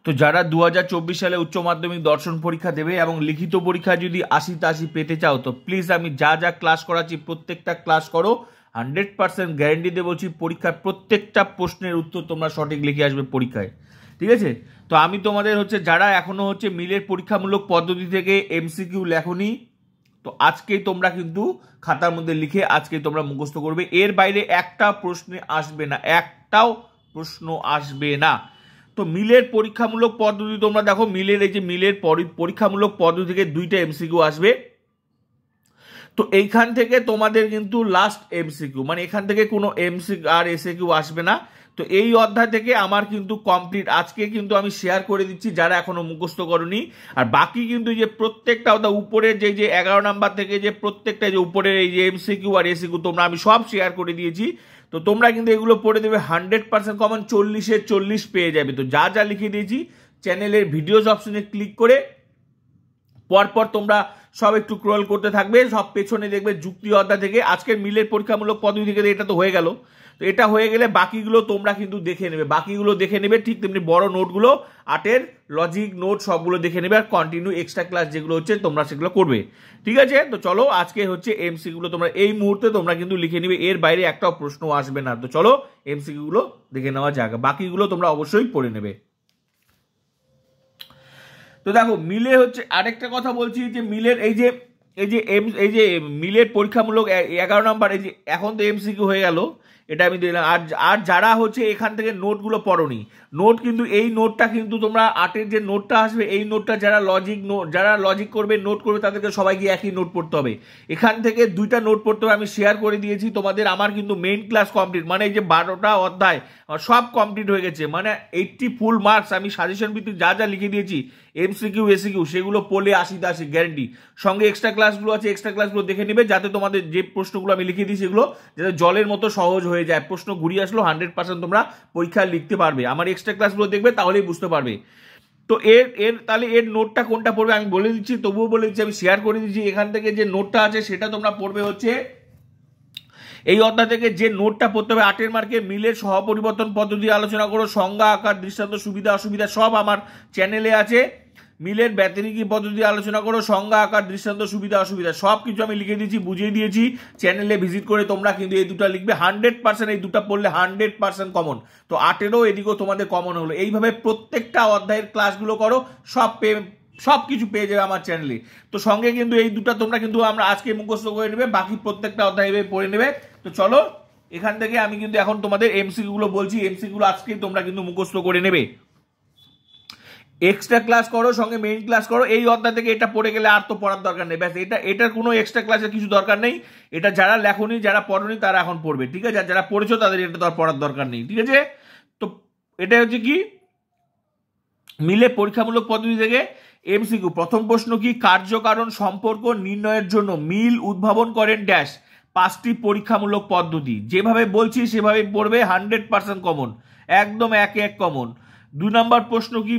তো যারা 2024 সালে উচ্চ মাধ্যমিক দর্শন পরীক্ষা দেবে এবং লিখিত পরীক্ষা যদি 80-80 পেতে চাও, তো প্লিজ আমি যা যা ক্লাস করাচ্ছি প্রত্যেকটা ক্লাস করো। 100% গ্যারেন্টি দিয়ে বলছি, পরীক্ষার প্রত্যেকটা প্রশ্নের উত্তর তোমরা সঠিক লিখে আসবে পরীক্ষায়, ঠিক আছে? তো আমি তোমাদের যারা এখনো মিলের পরীক্ষামূলক পদ্ধতি থেকে এমসিকিউ লেখনি, তো আজকেই তোমরা কিন্তু খাতার মধ্যে লিখে আজকেই তোমরা মুখস্থ করবে। এর বাইরে একটা প্রশ্ন আসবে না, একটাও প্রশ্ন আসবে না। তো মিলের পরীক্ষামূলক পদ্ধতি তোমরা দেখো, মিলের এই যে মিলের পরীক্ষামূলক পদ্ধতি থেকে 2টা এমসিকিউ আসবে। তো এইখান থেকে তোমাদের কিন্তু লাস্ট এমসিকিউ, মানে এখান থেকে কোনো এমসিকিউ আর এসএকিউ আসবে না। তো এই অধ্যায় থেকে আমার কিন্তু কমপ্লিট, আজকে কিন্তু আমি শেয়ার করে দিচ্ছি যারা এখনো মুখস্থ করনি। আর বাকি কিন্তু যে প্রত্যেকটা অধ্যায় উপরের যে 11 নাম্বার থেকে যে প্রত্যেকটা যে উপরের এই যে এমসিকিউ আর এসিকিউ তোমরা আমি সব শেয়ার করে দিয়েছি। তো তোমরা কিন্তু এগুলো পড়ে দেবে 100% কমন, 40-এ 40 পেয়ে যাবে। তো যা যা লিখে দিয়েছি চ্যানেলের ভিডিওস অপশনে ক্লিক করে পরপর তোমরা সব একটু ক্রল করতে থাকবে, সব পেছনে দেখবে যুক্তি অধ্যায় থেকে আজকের মিলের পরীক্ষামূলক পদ্ধতি থেকে এটা তো হয়ে গেল। তো এটা হয়ে গেলে বাকিগুলো তোমরা কিন্তু দেখে নেবে, বাকিগুলো দেখে নেবে ঠিক তেমনি বড় নোটগুলো 8-এর লজিক নোট সবগুলো দেখে নেবে, আর কন্টিনিউ এক্সট্রা ক্লাস যেগুলো তোমরা সেগুলো করবে, ঠিক আছে? তো চলো আজকে এমসিকিউগুলো তোমরা এই মুহূর্তে তোমরা কিন্তু লিখে নিবে, এর বাইরে একটাও প্রশ্ন আসবে না। তো চলো এমসিকিউগুলো দেখে নেওয়া যাক, বাকিগুলো তোমরা অবশ্যই পড়ে নেবে। তো দেখো মিলে আরেকটা কথা বলছি যে মিলের এই যে মিলের পরীক্ষামূলক 11 নাম্বার এই যে এখন তো এমসিকিউ হয়ে গেল, এটা আমি দিলাম। আর যারা এখান থেকে নোটগুলো পড়োনি, নোট কিন্তু এই নোটটা কিন্তু তোমরা 8-এর যে নোটটা আসবে এই নোটটা যারা লজিক করবে নোট করবে তাদেরকে সবাইকে একই নোট পড়তে হবে। এখান থেকে 2টা নোট পড়তে হবে, আমি শেয়ার করে দিয়েছি তোমাদের। আমার কিন্তু মেইন ক্লাস কমপ্লিট, মানে এই যে 12টা অধ্যায় সব কমপ্লিট হয়ে গেছে, মানে 80 ফুল মার্কস আমি সাজেশন ভিত্তিক যা যা লিখে দিয়েছি এমসিকিউ এসিকিউ সেগুলো পড়লে 80-80 গ্যারেন্টি। সঙ্গে এক্সট্রা ক্লাসগুলো আছে, এক্সট্রা ক্লাসগুলো দেখে নেবে যাতে তোমাদের যে প্রশ্নগুলো আমি লিখে দিই সেগুলো যাতে জলের মতো সহজ হয়ে যায়, প্রশ্ন ঘুরিয়ে আসলো 100% তোমরা পরীক্ষায় লিখতে পারবে। আমার এক্সট্রা ক্লাসগুলো দেখবে তাহলেই বুঝতে পারবে। তো তাহলে এর নোটটা কোনটা পড়বে আমি বলে দিচ্ছি, তবুও বলে দিচ্ছি, আমি শেয়ার করে দিচ্ছি। এখান থেকে যে নোটটা আছে সেটা তোমরা পড়বে এই অধ্যায় থেকে যে নোটটা পড়তে হবে 8-এর মার্কে মিলের সহপরিবর্তন পদ্ধতি আলোচনা করো, সংজ্ঞা আকার দৃষ্টান্ত সুবিধা অসুবিধা সব আমার চ্যানেলে আছে। মিলের ব্যতিরিকী পদ্ধতি আলোচনা করো, সংজ্ঞা আকার দৃষ্টান্ত সুবিধা অসুবিধা সব কিছু আমি লিখে দিয়েছি, বুঝিয়ে দিয়েছি। চ্যানেলে ভিজিট করে তোমরা কিন্তু এই দুটো লিখবে 100%, এই দুটো পড়লে 100% কমন। তো 8-এরও এদিকেও তোমাদের কমন হলো। এইভাবে প্রত্যেকটা অধ্যায়ের ক্লাসগুলো করো, সব কিছু পেয়ে যাবে আমার চ্যানেলে। তো সঙ্গে কিন্তু এই দুটো তোমরা কিন্তু আমরা আজকে মুখস্থ করে নেবে, বাকি প্রত্যেকটা অধ্যায় পড়ে নেবে। তো চলো এখান থেকে আমি কিন্তু এখন তোমাদের এমসিকিউ গুলো বলছি, এমসিকিউ গুলো আজকে তোমরা কিন্তু মুখস্থ করে নেবে। এক্সট্রা ক্লাস করো, সঙ্গে মেইন ক্লাস করো। এই অধ্যায় থেকে এটা পড়ে গেলে আর তো পড়ার দরকার নেই, ব্যাস এটার কোনো এক্সট্রা ক্লাসের কিছু দরকার নেই। এটা যারা লেখনি যারা পড়নি তারা এখন পড়বে, ঠিক আছে? আর যারা পড়েছো তাদের এটা তো আর পড়ার দরকার নেই, ঠিক আছে? তো এটা কি মিলে পরীক্ষামূলক পদ্ধতি থেকে এমসিকিউ। প্রথম প্রশ্ন কি, কার্যকারণ সম্পর্ক নির্ণয়ের জন্য মিল উদ্ভাবন করেন ড্যাশ। 5টি পরীক্ষামূলক পদ্ধতি, যেভাবে বলছি সেভাবে পড়বে, 100% কমন, একদম এক কমন। 2 নম্বর প্রশ্ন কি,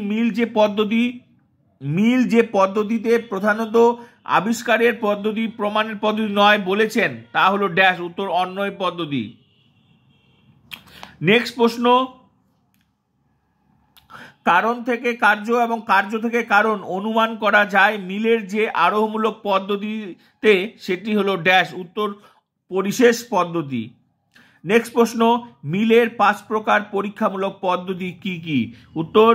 মিল যে পদ্ধতিতে প্রধানত আবিষ্কারের পদ্ধতি প্রমাণের পদ্ধতি নয় বলেছেন তা হলো ড্যাশ, উত্তর অন্যয় পদ্ধতি। নেক্সট প্রশ্ন, কারণ থেকে কার্য এবং কার্য থেকে কারণ অনুমান করা যায় মিলের যে আরোহমূলক পদ্ধতিতে সেটি হলো ড্যাশ, উত্তর পরিশেষ পদ্ধতি। নেক্সট প্রশ্ন, মিলের 5 প্রকার পরীক্ষামূলক পদ্ধতি কি কি? উত্তর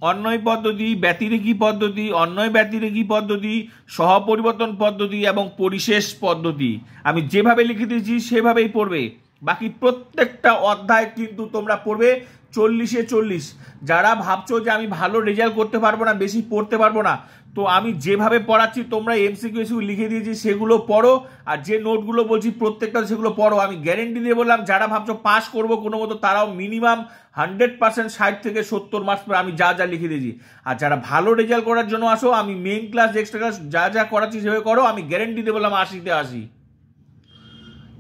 অন্যয় পদ্ধতি, ব্যতিরেকী পদ্ধতি, অন্যয় ব্যতিরেকী পদ্ধতি, সহপরিবর্তন পদ্ধতি এবং পরিশেষ পদ্ধতি। আমি যেভাবে লিখে দিয়েছি সেভাবেই পড়বে, বাকি প্রত্যেকটা অধ্যায় কিন্তু তোমরা পড়বে 40-এ 40। যারা ভাবছো যে আমি ভালো রেজাল্ট করতে পারবো না, বেশি পড়তে পারবো না, তো আমি যেভাবে পড়াচ্ছি তোমরা এমসিকিউ লিখে দিয়েছি সেগুলো পড়ো, আর যে নোটগুলো বলছি প্রত্যেকটা সেগুলো পড়ো। আমি গ্যারেন্টি দিয়ে বললাম যারা ভাবছো পাস করবো কোনো মতো তারাও মিনিমাম 100% 60 থেকে 70 মার্কস আমি যা যা লিখে দিয়েছি। আর যারা ভালো রেজাল্ট করার জন্য আসো, আমি মেইন ক্লাস এক্সট্রা ক্লাস যা যা করাচ্ছি সেভাবে করো, আমি গ্যারেন্টি দিয়ে বললাম 80-তে 80।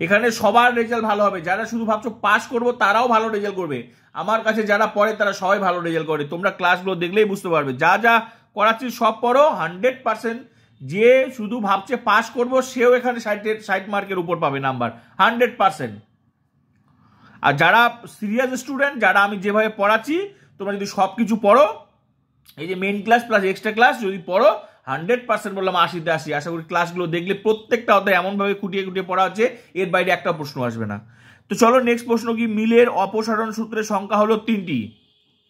এখানে সবার রেজাল্ট ভালো হবে, যারা শুধু ভাবছো পাস করবো তারাও ভালো রেজাল্ট করবে। আমার কাছে যারা পড়ে তারা সবাই ভালো রেজাল্ট করে, তোমরা ক্লাসগুলো দেখলেই বুঝতে পারবে। যা যা করাচ্ছি সব পড়ো 100%। যে শুধু ভাবছে পাস করবো সেও এখানে 60 মার্কের উপর পাবে নাম্বার 100%। আর যারা সিরিয়াস স্টুডেন্ট, যারা আমি যেভাবে পড়াচ্ছি তোমরা যদি সব কিছু পড়ো এই যে main class plus extra class যদি পড়ো 100% বললাম 80-তে 80। আশা করি ক্লাসগুলো দেখলে প্রত্যেকটা অধ্যায় এমনভাবে খুঁটিয়ে খুঁটিয়ে পড়া হচ্ছে এর বাইরে একটা প্রশ্ন আসবে না। তো চলো নেক্সট প্রশ্ন কি, মিলের অপসারণ সূত্রের সংখ্যা হলো 3টি।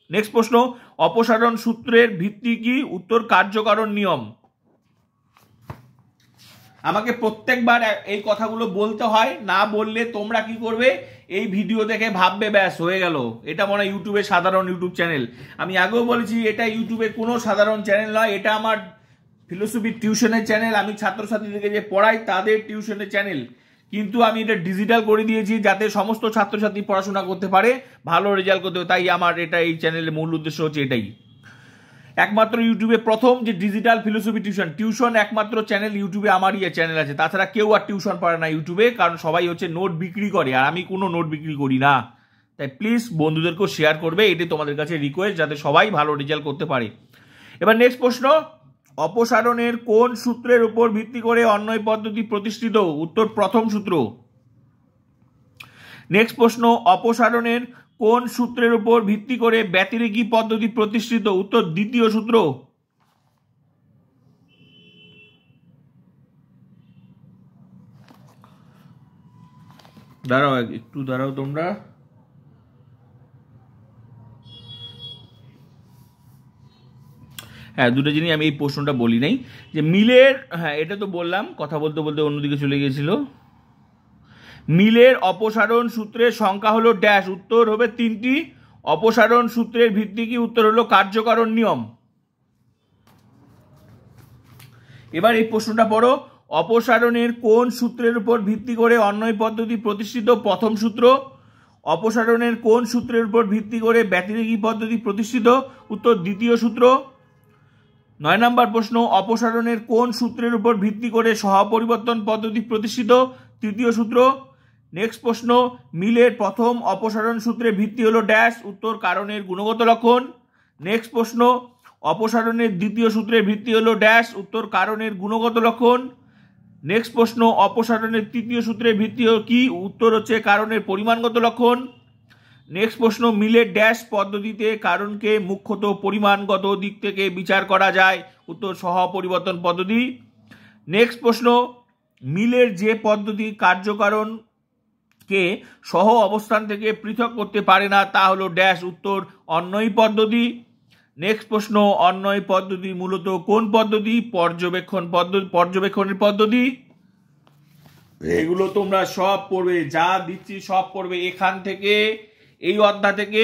নেক্সট প্রশ্ন, অপসারণ সূত্রের ভিত্তি কি? উত্তর কার্যকারণ নিয়ম। আমাকে প্রত্যেকবার এই কথাগুলো বলতে হয়, না বললে তোমরা কি করবে, এই ভিডিও দেখে ভাববে ব্যাস হয়ে গেল, এটা মনে হয় ইউটিউবে সাধারণ ইউটিউব চ্যানেল। আমি আগেও বলেছি এটা ইউটিউবে কোনো সাধারণ চ্যানেল নয়, এটা আমার ফিলোসফি টিউশনের চ্যানেল। আমি ছাত্রছাত্রীদেরকে যে পড়াই তাদের টিউশনের চ্যানেল, কিন্তু আমি এটা ডিজিটাল করে দিয়েছি যাতে সমস্ত ছাত্রছাত্রী পড়াশোনা করতে পারে, ভালো রেজাল্ট করতে পারে। তাই আমার এটা এই চ্যানেলের মূল উদ্দেশ্য হচ্ছে এটাই। একমাত্র ইউটিউবে প্রথম যে ডিজিটাল ফিলোসফি টিউশন একমাত্র চ্যানেল ইউটিউবে আমারই চ্যানেল আছে। তাছাড়া কেউ আর টিউশন পড়ে না ইউটিউবে, কারণ সবাই হচ্ছে নোট বিক্রি করে, আর আমি কোনো নোট বিক্রি করি না। তাই প্লিজ বন্ধুদেরকেও শেয়ার করবে, এটি তোমাদের কাছে রিকোয়েস্ট, যাতে সবাই ভালো রেজাল্ট করতে পারে। এবার নেক্সট প্রশ্ন, অপসারণের কোন সূত্রের উপর ভিত্তি করে অন্বয় পদ্ধতি প্রতিষ্ঠিত? উত্তর প্রথম সূত্র। নেক্সট প্রশ্ন, অপসারণের কোন সূত্রের উপর ভিত্তি করে ব্যতিরেকী পদ্ধতি প্রতিষ্ঠিত? উত্তর দ্বিতীয় সূত্র। দাঁড়াও একটু দাঁড়াও তোমরা। হ্যাঁ, দুটো জিনিস আমি এই প্রশ্নটা বলি নাই, যে মিলের, হ্যাঁ এটা তো বললাম, কথা বলতে বলতে অন্যদিকে চলে গিয়েছিল। মিলের অপসারণ সূত্রের সংখ্যা হলো ড্যাশ, উত্তর হবে 3টি। অপসারণ সূত্রের ভিত্তি কি? উত্তর হলো কার্যকারণ নিয়ম। এবার এই প্রশ্নটা পড়ো, অপসারণের কোন সূত্রের উপর ভিত্তি করে অন্বয় পদ্ধতি প্রতিষ্ঠিত? প্রথম সূত্র। অপসারণের কোন সূত্রের উপর ভিত্তি করে ব্যতিরেকী পদ্ধতি প্রতিষ্ঠিত? উত্তর দ্বিতীয় সূত্র। 9 নম্বর প্রশ্ন, অপসারণের কোন সূত্রের উপর ভিত্তি করে সহপরিবর্তন পদ্ধতি প্রতিষ্ঠিত? তৃতীয় সূত্র। নেক্সট প্রশ্ন, মিলের প্রথম অপসারণ সূত্রের ভিত্তি হলো ড্যাশ, উত্তর কারণের গুণগত লক্ষণ। নেক্সট প্রশ্ন, অপসারণের দ্বিতীয় সূত্রের ভিত্তি হলো ড্যাশ, উত্তর কারণের গুণগত লক্ষণ। নেক্সট প্রশ্ন, অপসারণের তৃতীয় সূত্রের ভিত্তি কি? উত্তর হচ্ছে কারণের পরিমাণগত লক্ষণ। নেক্সট প্রশ্ন, মিলের ড্যাশ পদ্ধতিতে কারণকে মুখ্যত পরিমাণগত দিক থেকে বিচার করা যায়? উত্তর সহপরিবর্তন পদ্ধতি। নেক্সট প্রশ্ন, মিলের যে পদ্ধতি কার্যকারণকে সহ অবস্থান থেকে পৃথক করতে পারে না তা হলো ড্যাশ, উত্তর অন্বয় পদ্ধতি। নেক্সট প্রশ্ন, অন্বয় পদ্ধতি মূলত কোন পদ্ধতি? পর্যবেক্ষণের পদ্ধতি। এগুলো তোমরা সব পড়বে, যা দিচ্ছি সব পড়বে এখান থেকে, এই অধ্যায় থেকে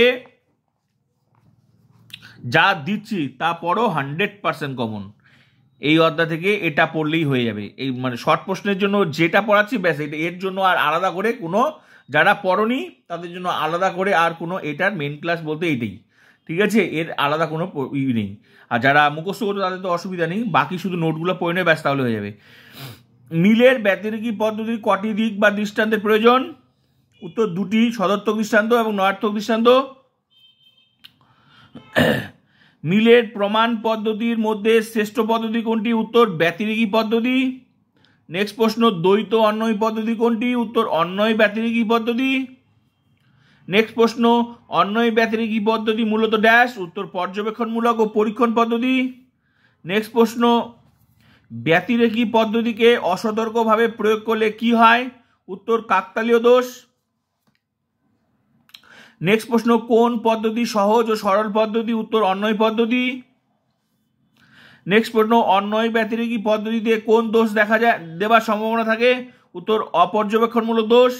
যা দিচ্ছি তা পড়ো, 100% কমন। এই অধ্যায় থেকে এটা পড়লেই হয়ে যাবে। এই মানে শর্ট প্রশ্নের জন্য যেটা পড়াচ্ছি ব্যাস, এটা এর জন্য আর আলাদা করে কোনো, যারা পড়নি তাদের জন্য আলাদা করে আর কোনো, এটার মেন ক্লাস বলতে এইটাই, ঠিক আছে? এর আলাদা কোনো নেই। আর যারা মুখস্থ করতে তাদের তো অসুবিধা নেই, বাকি শুধু নোটগুলো পড়ে নেবে ব্যাস, তাহলে হয়ে যাবে। মিলের ব্যতিরেকী পদ্ধতির কটি দিক বা দৃষ্টান্তের প্রয়োজন? উত্তর 2টি, সদর্থক দৃষ্টান্ত এবং নয়ার্থক দৃষ্টান্ত। মিলের প্রমাণ পদ্ধতির মধ্যে শ্রেষ্ঠ পদ্ধতি কোনটি? উত্তর ব্যতিরেকী পদ্ধতি। নেক্সট প্রশ্ন, দ্বৈত অন্বয় পদ্ধতি কোনটি? উত্তর অন্বয় ব্যতিরেকী পদ্ধতি। নেক্সট প্রশ্ন, অন্বয় ব্যতিরেকী পদ্ধতি মূলত ড্যাশ, উত্তর পর্যবেক্ষণমূলক ও পরীক্ষণ পদ্ধতি। নেক্সট প্রশ্ন, ব্যতিরেকী পদ্ধতিকে অসতর্কভাবে প্রয়োগ করলে কি হয়? উত্তর কাকতালীয় দোষ। নেক্সট প্রশ্ন, কোন পদ্ধতি সহজ ও সরল পদ্ধতি? উত্তর অন্বয় পদ্ধতি। নেক্সট প্রশ্ন, অন্বয় ব্যতিরেকী পদ্ধতিতে কোন দোষ দেখা দেবার সম্ভাবনা থাকে? উত্তর অপর্যবেক্ষণমূলক দোষ।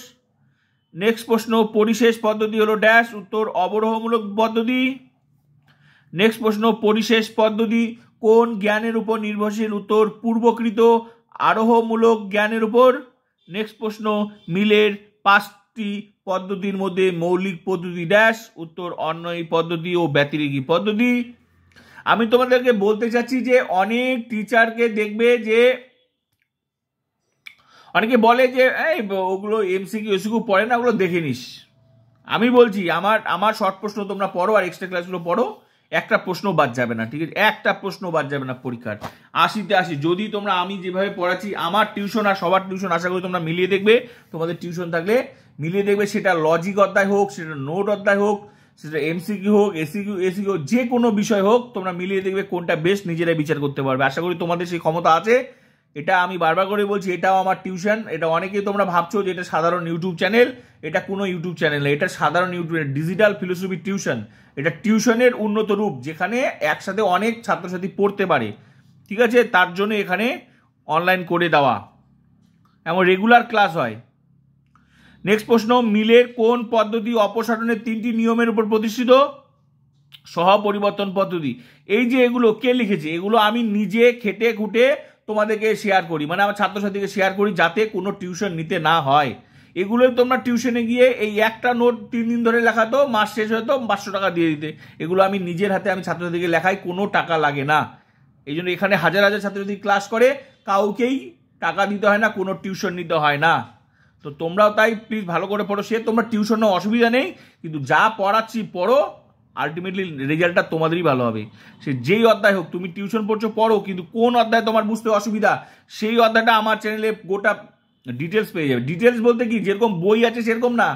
নেক্সট প্রশ্ন, পরিশেষ পদ্ধতি হলো ড্যাশ, উত্তর অবরোহমূলক পদ্ধতি। নেক্সট প্রশ্ন, পরিশেষ পদ্ধতি কোন জ্ঞানের উপর নির্ভরশীল? উত্তর পূর্বকৃত আরোহমূলক জ্ঞানের উপর। নেক্সট প্রশ্ন, মিলের 5টি পদ্ধতির মধ্যে মৌলিক পদ্ধতি ড্যাশ, উত্তর অন্বয় পদ্ধতি ও ব্যতিরেকী পদ্ধতি। আমি তোমাদেরকে বলতে চাচ্ছি যে অনেক টিচারকে দেখবে যে অনেকে বলে যে এই ওগুলো এমসিকিউ এসিকিউ পড়ে না, ওগুলো দেখে নিস। আমি বলছি আমার শর্ট প্রশ্ন তোমরা পড়ো আর এক্সট্রা ক্লাসগুলো পড়ো, একটা প্রশ্ন বাদ যাবে না, ঠিক আছে? একটা প্রশ্ন বাদ যাবে না পরীক্ষার। 80-তে 80 যদি তোমরা আমি যেভাবে পড়াচ্ছি, আমার টিউশন আর সবার টিউশন আশা করি তোমরা মিলিয়ে দেখবে। তোমাদের টিউশন থাকলে মিলিয়ে দেখবে, সেটা লজিক অধ্যায় হোক, সেটা নোট অধ্যায় হোক, সেটা এমসিকিউ হোক, এসিকিউ হোক, যে কোনো বিষয় হোক, তোমরা মিলিয়ে দেখবে কোনটা বেস্ট, নিজেরাই বিচার করতে পারবে। আশা করি তোমাদের সেই ক্ষমতা আছে। এটা আমি বারবার করে বলছি, এটাও আমার টিউশন। এটা অনেকেই তোমরা ভাবছো যে এটা সাধারণ ইউটিউব চ্যানেল, এটা কোনো ইউটিউব চ্যানেল না, এটা সাধারণ ইউটিউব ডিজিটাল ফিলোসফি টিউশন। এটা টিউশনের উন্নত রূপ, যেখানে একসাথে অনেক ছাত্রছাত্রী পড়তে পারে, ঠিক আছে? তার জন্য এখানে অনলাইন করে দেওয়া, এমন রেগুলার ক্লাস হয়। নেক্সট প্রশ্ন, মিলের কোন পদ্ধতি অপসারণের 3টি নিয়মের উপর প্রতিষ্ঠিত? সহপরিবর্তন পদ্ধতি। এই যে এগুলো কে লিখেছে? এগুলো আমি নিজে খেটে খুঁটে তোমাদেরকে শেয়ার করি, মানে আমার ছাত্রছাত্রীকে শেয়ার করি, যাতে কোনো টিউশন নিতে না হয়। এগুলো তোমরা টিউশনে গিয়ে এই একটা নোট 3 দিন ধরে লেখাতো, মাস শেষ হতো 500 টাকা দিয়ে দিতে। এগুলো আমি নিজের হাতে আমি ছাত্রছাত্রীকে লেখাই, কোনো টাকা লাগে না। এই জন্য এখানে হাজার হাজার ছাত্রছাত্রী ক্লাস করে, কাউকেই টাকা দিতে হয় না, কোনো টিউশন নিতে হয় না। তো তোমরাও তাই প্লিজ ভালো করে পড়ো। সে তোমরা টিউশন অসুবিধা নেই, কিন্তু যা পড়াচ্ছি পড়ো, আলটিমেটলি রেজাল্টটা তোমাদেরই ভালো হবে। সে যেই অধ্যায় হোক, তুমি টিউশন পড়ছো পড়ো, কিন্তু কোন অধ্যায় তোমার বুঝতে অসুবিধা, সেই অধ্যায়টা আমার চ্যানেলে গোটা ডিটেলস পেয়ে যাবে। ডিটেলস বলতে কি, যেরকম বই আছে সেরকম না,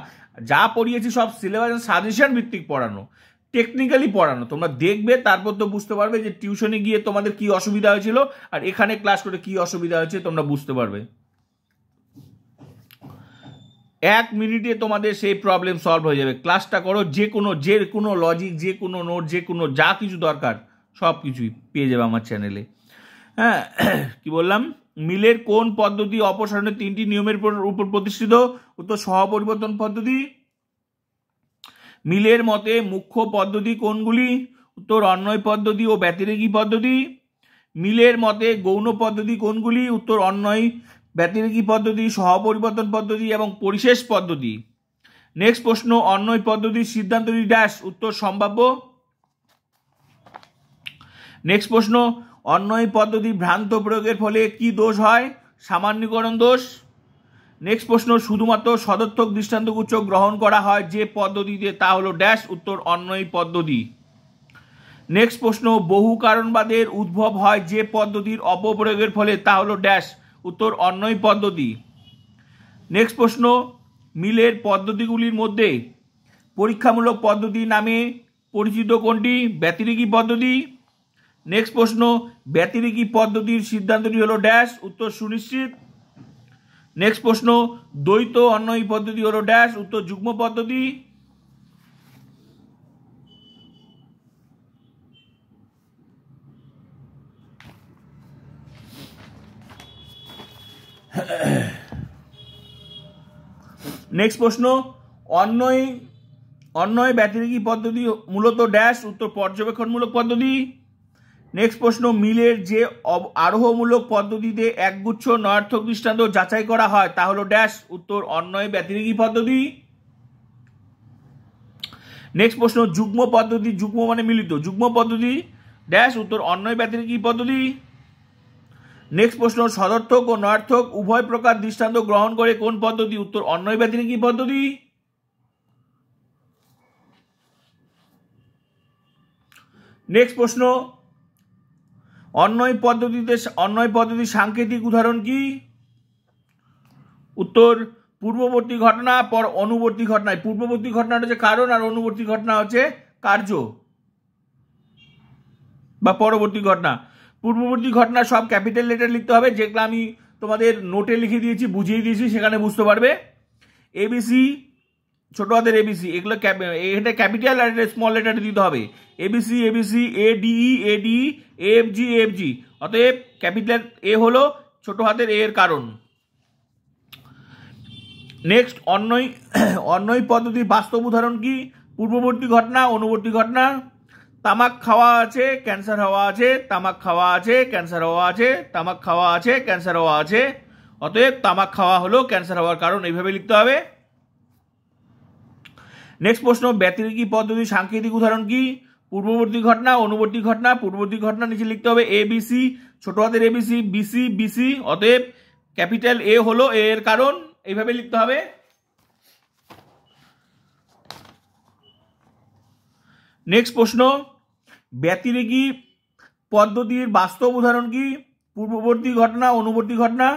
যা পড়িয়েছি সব সিলেবাস সাজেশন ভিত্তিক পড়ানো, টেকনিক্যালি পড়ানো। তোমরা দেখবে, তারপর তো বুঝতে পারবে যে টিউশনে গিয়ে তোমাদের কি অসুবিধা হয়েছিল আর এখানে ক্লাস করে কি অসুবিধা হয়েছে, তোমরা বুঝতে পারবে। 1 মিনিটে তোমাদের সেই প্রবলেম সলভ হয়ে যাবে। ক্লাসটা করো, যে কোনো লজিক, যে কোনো নোট, যে কোনো যা কিছু দরকার সব কিছুই পেয়ে যাবে আমার চ্যানেলে। হ্যাঁ, কি বললাম? মিলের কোন পদ্ধতি অপসারণের 3টি নিয়মের উপর প্রতিষ্ঠিত? উত্তর সহপরিবর্তন পদ্ধতি। মিলের মতে মুখ্য পদ্ধতি কোনগুলি? উত্তর অন্বয় পদ্ধতি ও ব্যতিরেকী পদ্ধতি। মিলের মতে গৌণ পদ্ধতি কোনগুলি? উত্তর অন্বয়, ব্যতিরেকী পদ্ধতি, সহপরিবর্তন পদ্ধতি এবং পরিশেষ পদ্ধতি। নেক্সট প্রশ্ন, অন্বয় পদ্ধতির সিদ্ধান্তটি ড্যাশ? উত্তর সম্ভাব্য। নেক্সট প্রশ্ন, অন্বয় পদ্ধতি ভ্রান্ত প্রয়োগের ফলে কি দোষ হয়? সামান্যীকরণ দোষ। নেক্সট প্রশ্ন, শুধুমাত্র সদর্থক দৃষ্টান্তগুচ্ছ গ্রহণ করা হয় যে পদ্ধতিতে, তা হলো ড্যাশ? উত্তর অন্বয় পদ্ধতি। নেক্সট প্রশ্ন, বহু কারণবাদের উদ্ভব হয় যে পদ্ধতির অপপ্রয়োগের ফলে, তা হলো ড্যাশ? উত্তর অন্বয় পদ্ধতি। নেক্সট প্রশ্ন, মিলের পদ্ধতিগুলির মধ্যে পরীক্ষামূলক পদ্ধতি নামে পরিচিত কোনটি? ব্যতিরেকী পদ্ধতি। নেক্সট প্রশ্ন, ব্যতিরেকী পদ্ধতির সিদ্ধান্তটি হলো ড্যাশ? উত্তর সুনিশ্চিত। নেক্সট প্রশ্ন, দ্বৈত অন্বয়ী পদ্ধতি হলো ড্যাশ? উত্তর যুগ্ম পদ্ধতি। নেক্সট প্রশ্ন, অন্বয় ব্যতিরেকী পদ্ধতি মূলত ড্যাশ? উত্তর পর্যবেক্ষণমূলক পদ্ধতি। নেক্সট প্রশ্ন, মিলের যে আরোহমূলক পদ্ধতিতে একগুচ্ছ নয়ার্থক দৃষ্টান্ত যাচাই করা হয়, তা হলো ড্যাশ? উত্তর অন্বয় ব্যতিরেকী পদ্ধতি। নেক্সট প্রশ্ন, যুগ্ম পদ্ধতি, যুগ্ম মানে মিলিত, যুগ্ম পদ্ধতি ড্যাশ? উত্তর অন্বয় ব্যতিরেকী পদ্ধতি। নেক্সট প্রশ্ন, সদর্থক ও নয়ার্থক উভয় প্রকার দৃষ্টান্ত গ্রহণ করে কোন পদ্ধতি? উত্তর অন্বয় ব্যতিরেকী পদ্ধতি। নেক্সট প্রশ্ন, অন্বয় পদ্ধতির সাংকেতিক উদাহরণ কি? উত্তর পূর্ববর্তী ঘটনা পর অনুবর্তী ঘটনায়। পূর্ববর্তী ঘটনাটা হচ্ছে কারণ, আর অনুবর্তী ঘটনা হচ্ছে কার্য বা পরবর্তী ঘটনা। পূর্ববর্তী ঘটনা সব ক্যাপিটাল লেটার লিখতে হবে, যেগুলো আমি তোমাদের নোটে লিখে দিয়েছি, বুঝিয়ে দিয়েছি, সেখানে বুঝতে পারবে। এবিসি, ছোট হাতের এবিসি, এগুলো এটা ক্যাপিটাল আর এটা স্মল লেটারে দিতে হবে। A B C, A D E, A F G. অতএব ক্যাপিটাল এ হলো ছোট হাতের এ এর কারণ। নেক্সট, অন্বয় পদ্ধতির বাস্তব উদাহরণ কি? পূর্ববর্তী ঘটনা, অনুবর্তী ঘটনা। তামাক খাওয়া আছে, ক্যান্সার হওয়া আছে, তামাক খাওয়া আছে, ক্যান্সার হওয়া আছে, তামাক খাওয়া আছে, ক্যান্সার হওয়া আছে। অতএব তামাক খাওয়া হলো ক্যান্সার হওয়ার কারণ, এইভাবে লিখতে হবে। নেক্সট প্রশ্ন, ব্যতিরেকী পদ্ধতির সাংকেতিক উদাহরণ কি? পূর্ববর্তী ঘটনা, অনুবর্তী ঘটনা। পূর্ববর্তী ঘটনা নিচে লিখতে হবে এবিসি, ছোট হাতের এবিসি, বিসি। অতএব ক্যাপিটাল এ হলো এ এর কারণ, এইভাবে লিখতে হবে। নেক্সট প্রশ্ন, ব্যতিরেকী পদ্ধতির বাস্তব উদাহরণ কি? পূর্ববর্তী ঘটনা, অনুবর্তী ঘটনা।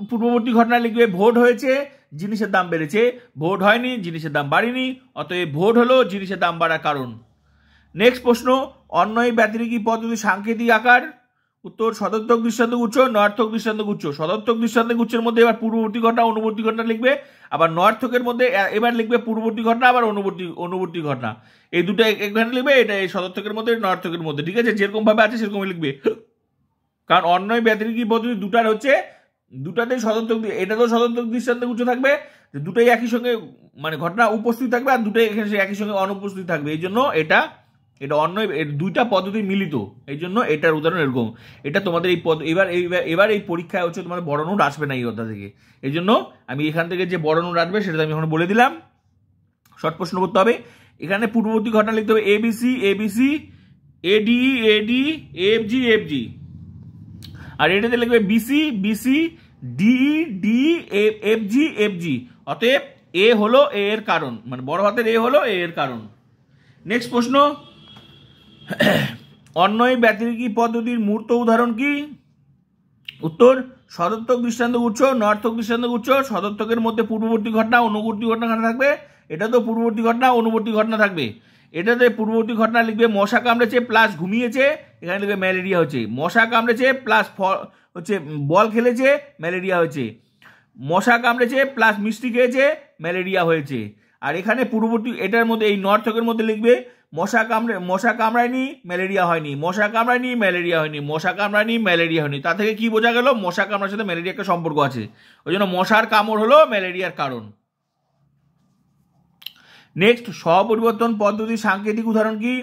পূর্ববর্তী ঘটনা লিখবে ভোট হয়েছে, জিনিসের দাম বেড়েছে, ভোট হয়নি, জিনিসের দাম বাড়েনি, অতএব ভোট হলো জিনিসের দাম বাড়ার কারণ। নেক্সট প্রশ্ন, অন্যয় ব্যতিরেকি পদ্ধতি সাংকেতিক আকার। উত্তর সদর্থক দৃষ্টান্তক উৎস, নয়ার্থক দৃষ্টান্তক উৎস। সদর্থক দৃষ্টান্তক উৎসের মধ্যে এবার পূর্ববর্তী ঘটনা অনুবর্তী ঘটনা লিখবে, আবার নয়ার্থকের মধ্যে এবার লিখবে পূর্ববর্তী ঘটনা আবার অনুবর্তী ঘটনা। এই দুটো এখানে লিখবে, এটা এই সদর্থকের মধ্যে নয়ার্থকের মধ্যে, ঠিক আছে? যেরকম ভাবে আছে সেরকমই লিখবে, কারণ অন্যয় ব্যতিরেকি পদ্ধতি দুটার হচ্ছে, দুটাতেই সদর্থক, এটাতেও সদর্থক দৃষ্টান্তক উৎস থাকবে, দুটোই একই সঙ্গে মানে ঘটনা উপস্থিত থাকবে, আর দুটোই এখানে একই সঙ্গে অনুপস্থিত থাকবে। এই জন্য এটা অন্যয়, দুইটা পদ্ধতি মিলিত, এই জন্য এটার উদাহরণ এরকম। এটা তোমাদের এই এবার এই পরীক্ষায় হচ্ছে তোমাদের বড় নোট আসবে না এই অধ্যায় থেকে, এই জন্য আমি এখান থেকে যে বড় নোট আসবে সেটা আমি এখন বলে দিলাম। শর্ট প্রশ্ন করতে হবে, এখানে পূর্ববর্তী ঘটনা লিখতে হবে ABC ABC, AD AD, FG FG, আর এটাতে লিখবে BC BC, DE D, FG FG. অতএব এ হলো এ এর কারণ, মানে বড় হাতের এ হলো এ এর কারণ। নেক্সট প্রশ্ন, অন্যয় ব্যতিরেকি পদ্ধতির মূর্ত উদাহরণ কি? উত্তর সদর্থক দৃষ্টান্তক উৎস, নয়ার্থক দৃষ্টান্তক উৎস। সদর্থকের মধ্যে পূর্ববর্তী ঘটনা অনুবর্তী ঘটনা থাকবে, এটা তো পূর্ববর্তী ঘটনা অনুবর্তী ঘটনা থাকবে। এটাতে পূর্ববর্তী ঘটনা লিখবে মশা কামড়েছে প্লাস ঘুমিয়েছে, এখানে লিখবে ম্যালেরিয়া হচ্ছে। মশা কামড়েছে প্লাস হচ্ছে বল খেলেছে, ম্যালেরিয়া হয়েছে। মশা কামড়েছে প্লাস মিষ্টি খেয়েছে, ম্যালেরিয়া হয়েছে। আর এখানে পূর্ববর্তী, এটার মধ্যে এই নয়ার্থকের মধ্যে লিখবে মশা কামড়ায়নি, ম্যালেরিয়া হয়নি, মশা কামড়ায়নি, ম্যালেরিয়া হয়নি, মশা কামড়ায়নি, ম্যালেরিয়া হয়নি। তা থেকে কি বোঝা গেল? মশা কামড়ার সাথে ম্যালেরিয়া একটা সম্পর্ক আছে, ওই জন্য মশার কামড় হলো ম্যালেরিয়ার কারণ। নেক্সট, সহপরিবর্তন পদ্ধতির সাংকেতিক উদাহরণ কি?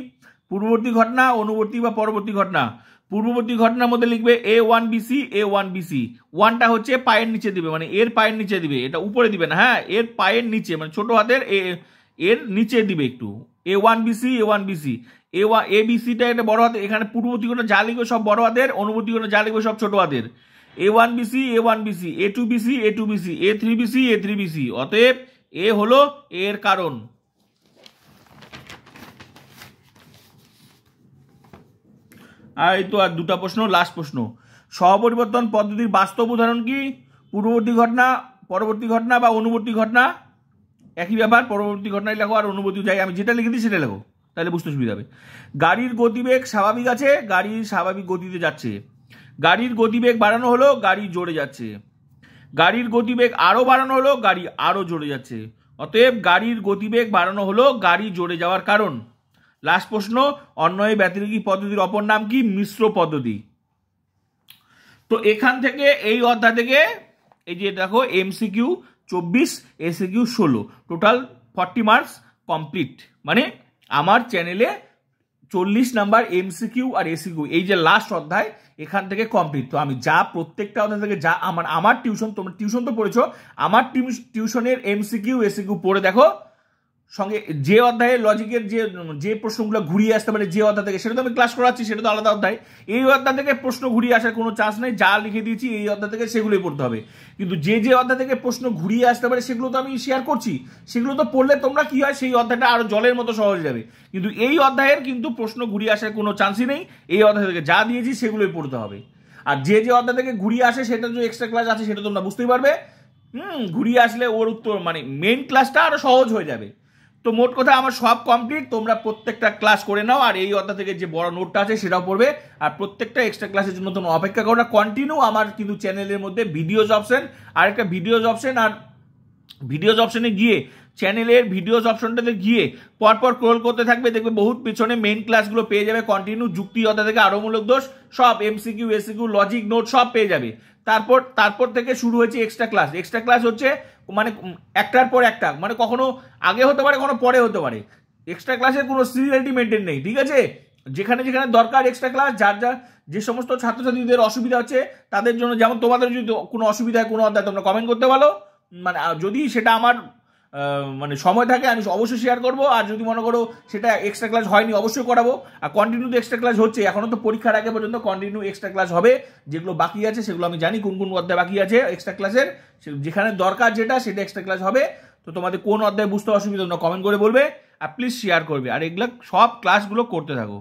পূর্ববর্তী ঘটনা, অনুবর্তী বা পরবর্তী ঘটনা। পূর্ববর্তী ঘটনার মধ্যে লিখবে এ one B C, A one BC. ওয়ানটা হচ্ছে পায়ের নিচে দিবে, মানে এর পায়ের নিচে দিবে, এটা উপরে দিবে না, হ্যাঁ, এর পায়ের নিচে, মানে ছোট হাতের এর নিচে দিবে একটু। এ one B C, A one B C, এ বিসিটা এটা বড় হাতের, এখানে পূর্ববর্তী ঘটনা যা লিখবে সব বড় হাতের, অনুবর্তী ঘটনা যা লিখবে সব ছোট হাতের। A one B C, A one B C, A two B C, A two B C, A three B C, A three B C. অতএব এ হলো এর কারণ। আর এই তো আর দুটা প্রশ্ন, লাস্ট প্রশ্ন, সহপরিবর্তন পদ্ধতির বাস্তব উদাহরণ কি? পূর্ববর্তী ঘটনা, পরবর্তী ঘটনা বা অনুবর্তী ঘটনা, একই ব্যাপার, পরবর্তী ঘটনায় লেখো আর অনুবর্তী যাই, আমি যেটা লিখে দিই সেটা লেখো, তাহলে বুঝতে সুবিধা হবে। গাড়ির গতিবেগ স্বাভাবিক আছে, গাড়ি স্বাভাবিক গতিতে যাচ্ছে। গাড়ির গতিবেগ বাড়ানো হলো, গাড়ি জোরে যাচ্ছে। গাড়ির গতিবেগ আরো বাড়ানো হলো, গাড়ি আরো জোরে যাচ্ছে। অতএব গাড়ির গতিবেগ বাড়ানো হলো গাড়ি জোরে যাওয়ার কারণ। লাস্ট প্রশ্ন, অন্যয় ব্যতিরেকি পদ্ধতির অপর নাম কি? মিশ্র পদ্ধতি। তো এখান থেকে এই অধ্যায় থেকে এই যে দেখো MCQ 24, SCQ 16, total 40 marks complete. মানে আমার চ্যানেলে 40 নাম্বার এমসিকিউ আর এসিকিউ, এই যে লাস্ট অধ্যায় এখান থেকে কমপ্লিট। তো আমি যা প্রত্যেকটা অধ্যায় থেকে যা আমার টিউশন, তোমরা টিউশন তো পড়েছো, আমার টিউশনের এমসিকিউ এসিকিউ পড়ে দেখো, সঙ্গে যে অধ্যায়ে লজিকের যে প্রশ্নগুলো ঘুরিয়ে আসতে পারে যে অধ্যায় থেকে, সেটা তো আমি ক্লাস করাচ্ছি, সেটা তো আলাদা অধ্যায়। এই অধ্যায় থেকে প্রশ্ন ঘুরিয়ে আসার কোনো চান্স নেই, যা লিখে দিয়েছি এই অধ্যায় থেকে সেগুলোই পড়তে হবে। কিন্তু যে অধ্যায় থেকে প্রশ্ন ঘুরিয়ে আসতে পারে সেগুলো তো আমি শেয়ার করছি, সেগুলো তো পড়লে তোমরা কি হয়, সেই অধ্যায়টা আরো জলের মতো সহজ যাবে। কিন্তু এই অধ্যায়ের কিন্তু প্রশ্ন ঘুরিয়ে আসার কোনো চান্সই নেই, এই অধ্যায় থেকে যা দিয়েছি সেগুলোই পড়তে হবে। আর যে অধ্যায় থেকে ঘুরিয়ে আসে সেটা যে এক্সট্রা ক্লাস আছে সেটা তোমরা বুঝতেই পারবে। ঘুরিয়ে আসলে ওর উত্তর মানে মেইন ক্লাসটা আরো সহজ হয়ে যাবে। তো মোট কথা আমার সব কমপ্লিট, তোমরা প্রত্যেকটা ক্লাস করে নাও, আর এই অধ্যায় থেকে যে বড় নোটটা আছে সেটাও পড়বে, আর প্রত্যেকটা এক্সট্রা ক্লাসের জন্য তোমরা অপেক্ষা করো না, কন্টিনিউ আমার কিন্তু চ্যানেলের মধ্যে ভিডিওজ অপশন, আর একটা ভিডিওজ অপশন, আর ভিডিওজ অপশনে গিয়ে চ্যানেলের ভিডিওজ অপশনটাতে গিয়ে পরপর স্ক্রল করতে থাকবে, দেখবে বহুত পিছনে মেইন ক্লাসগুলো পেয়ে যাবে কন্টিনিউ, যুক্তি অধ্যায় থেকে আরোমূলক দোষ সব, এমসিকিউ এসিকিউ লজিক নোট সব পেয়ে যাবে। তারপর থেকে শুরু হয়েছে এক্সট্রা ক্লাস। এক্সট্রা ক্লাস হচ্ছে মানে একটার পর একটা, মানে কখনো আগে হতে পারে, কখনো পরে হতে পারে। এক্সট্রা ক্লাসের কোনো সিরিয়ালিটি মেনটেন নেই, ঠিক আছে? যেখানে যেখানে দরকার এক্সট্রা ক্লাস, যার যে সমস্ত ছাত্রছাত্রীদের অসুবিধা হচ্ছে তাদের জন্য, যেমন তোমাদের যদি কোনো অসুবিধা হয় কোনো অধ্যায়, তোমরা কমেন্ট করতে পারো, মানে যদি সেটা আমার মানে সময় থাকে আমি অবশ্যই শেয়ার করবো। আর যদি মনে করো সেটা এক্সট্রা ক্লাস হয়নি অবশ্যই করাবো। আর কন্টিনিউ তো এক্সট্রা ক্লাস হচ্ছে, এখনো তো পরীক্ষার আগে পর্যন্ত কন্টিনিউ এক্সট্রা ক্লাস হবে। যেগুলো বাকি আছে সেগুলো আমি জানি, কোন কোন অধ্যায় বাকি আছে এক্সট্রা ক্লাসের, যেখানে দরকার যেটা সেটা এক্সট্রা ক্লাস হবে। তো তোমাদের কোন অধ্যায় বুঝতে অসুবিধা তোমরা কমেন্ট করে বলবে, আর প্লিজ শেয়ার করবে, আর এগুলো সব ক্লাসগুলো করতে থাকো।